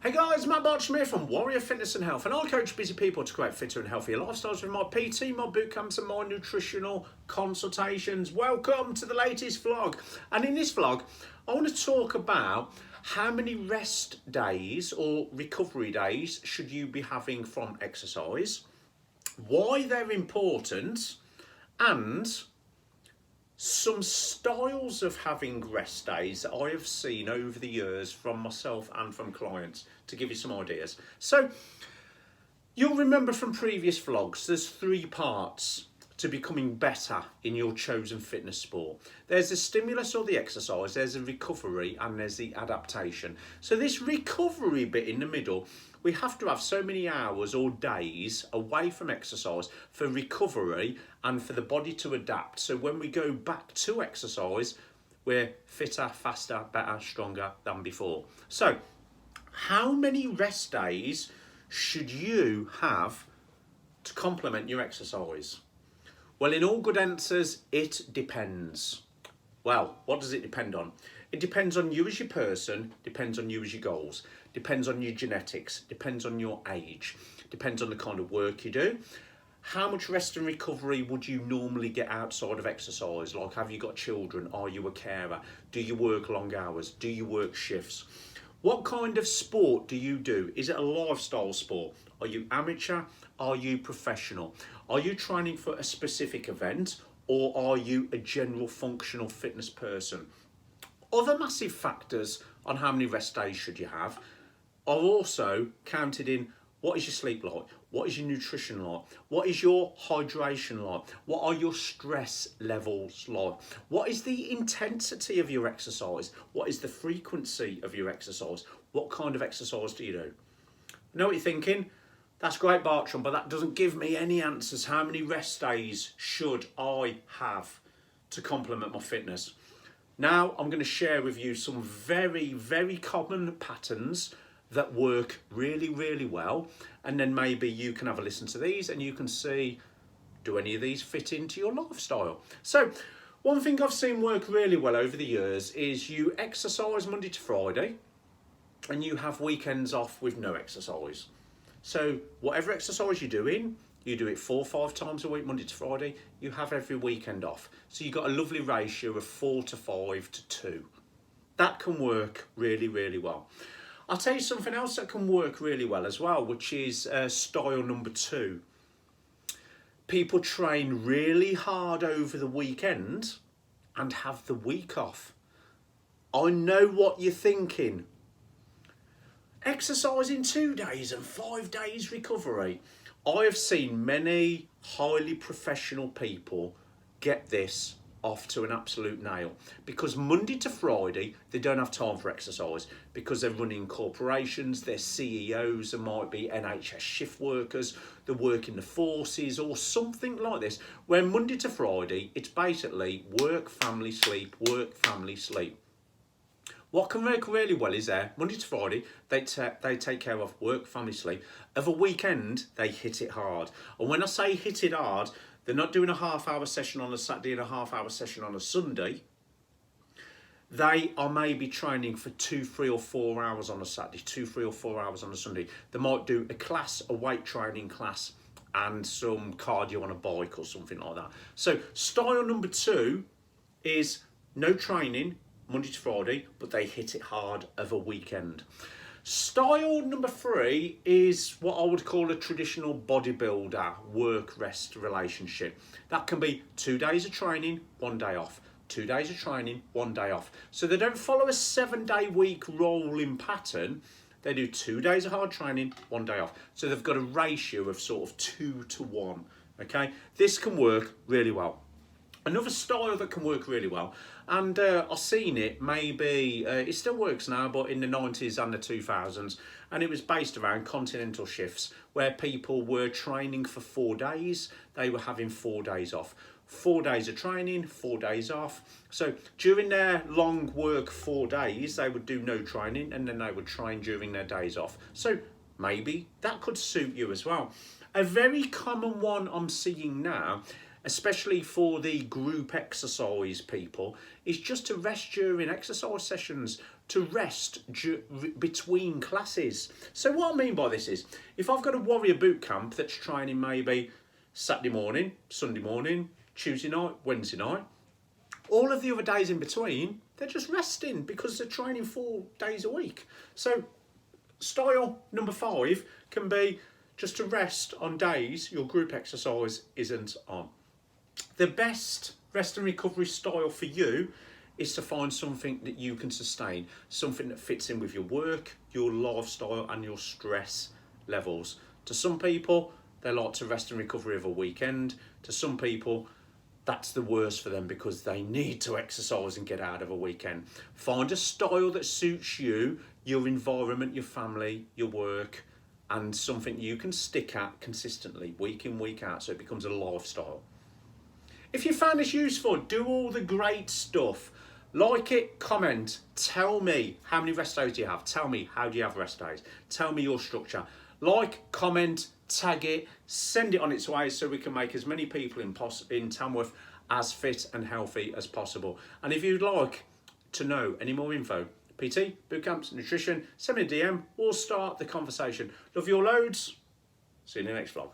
Hey guys, Matt Bartram here from Warrior Fitness and Health, and I coach busy people to create fitter and healthier lifestyles with my PT, my boot camps and my nutritional consultations. Welcome to the latest vlog. And in this vlog, I want to talk about how many rest days or recovery days should you be having from exercise, why they're important, and some styles of having rest days that I have seen over the years from myself and from clients to give you some ideas. So you'll remember from previous vlogs, there's 3 parts to becoming better in your chosen fitness sport. There's the stimulus or the exercise, there's the recovery, and there's the adaptation. So this recovery bit in the middle, we have to have so many hours or days away from exercise for recovery and for the body to adapt. So when we go back to exercise, we're fitter, faster, better, stronger than before. So how many rest days should you have to complement your exercise? Well, in all good answers, it depends. Well, what does it depend on? It depends on you as your person, depends on you as your goals, depends on your genetics, depends on your age, depends on the kind of work you do. How much rest and recovery would you normally get outside of exercise? Like, have you got children? Are you a carer? Do you work long hours? Do you work shifts? What kind of sport do you do? Is it a lifestyle sport? Are you amateur? Are you professional? Are you training for a specific event, or are you a general functional fitness person? Other massive factors on how many rest days should you have are also counted in: what is your sleep like? What is your nutrition like? What is your hydration like? What are your stress levels like? What is the intensity of your exercise? What is the frequency of your exercise? What kind of exercise do you do? I know what you're thinking. That's great, Bartram, but that doesn't give me any answers. How many rest days should I have to complement my fitness? Now I'm going to share with you some very, very common patterns that work really, really well, and then maybe you can have a listen to these and you can see, do any of these fit into your lifestyle? So one thing I've seen work really well over the years is you exercise Monday to Friday and you have weekends off with no exercise. So whatever exercise you're doing, you do it 4 or 5 times a week, Monday to Friday, you have every weekend off. So you've got a lovely ratio of 4 to 5 to 2. That can work really, really well. I'll tell you something else that can work really well as well, which is style number 2. People train really hard over the weekend and have the week off. I know what you're thinking. Exercising 2 days and 5 days recovery. I have seen many highly professional people get this off to an absolute nail, because Monday to Friday they don't have time for exercise because they're running corporations, they're CEOs, they might be NHS shift workers, they work in the forces or something like this, where Monday to Friday it's basically work, family, sleep, work, family, sleep. What can work really well is Monday to Friday, they take care of work, family, sleep. Of a weekend, they hit it hard. And when I say hit it hard, they're not doing a half-hour session on a Saturday and a half-hour session on a Sunday. They are maybe training for 2, 3 or 4 hours on a Saturday, 2, 3 or 4 hours on a Sunday. They might do a class, a weight training class, and some cardio on a bike or something like that. So style number 2 is no training, Monday to Friday, but they hit it hard of a weekend. Style number 3 is what I would call a traditional bodybuilder work-rest relationship. That can be 2 days of training, 1 day off. 2 days of training, 1 day off. So they don't follow a 7-day week rolling pattern. They do 2 days of hard training, 1 day off. So they've got a ratio of sort of 2 to 1. Okay, this can work really well. Another style that can work really well, and I've seen it maybe, it still works now, but in the 90s and the 2000s, and it was based around continental shifts where people were training for 4 days, they were having 4 days off. 4 days of training, 4 days off. So during their long work 4 days, they would do no training, and then they would train during their days off. So maybe that could suit you as well. A very common one I'm seeing now, especially for the group exercise people, is just to rest during exercise sessions. to rest between classes. So what I mean by this is, if I've got a warrior boot camp that's training maybe Saturday morning, Sunday morning, Tuesday night, Wednesday night, all of the other days in between, they're just resting because they're training 4 days a week. So style number 5 can be just to rest on days your group exercise isn't on. The best rest and recovery style for you is to find something that you can sustain, something that fits in with your work, your lifestyle and your stress levels. To some people, they like to rest and recovery of a weekend. To some people, that's the worst for them because they need to exercise and get out of a weekend. Find a style that suits you, your environment, your family, your work, and something you can stick at consistently, week in, week out, so it becomes a lifestyle. If you found this useful, do all the great stuff. Like it, comment, tell me how many rest days do you have. Tell me how do you have rest days. Tell me your structure. Like, comment, tag it, send it on its way so we can make as many people in Tamworth as fit and healthy as possible. And if you'd like to know any more info, PT, bootcamps, nutrition, send me a DM, we'll start the conversation. Love you all loads. See you in the next vlog.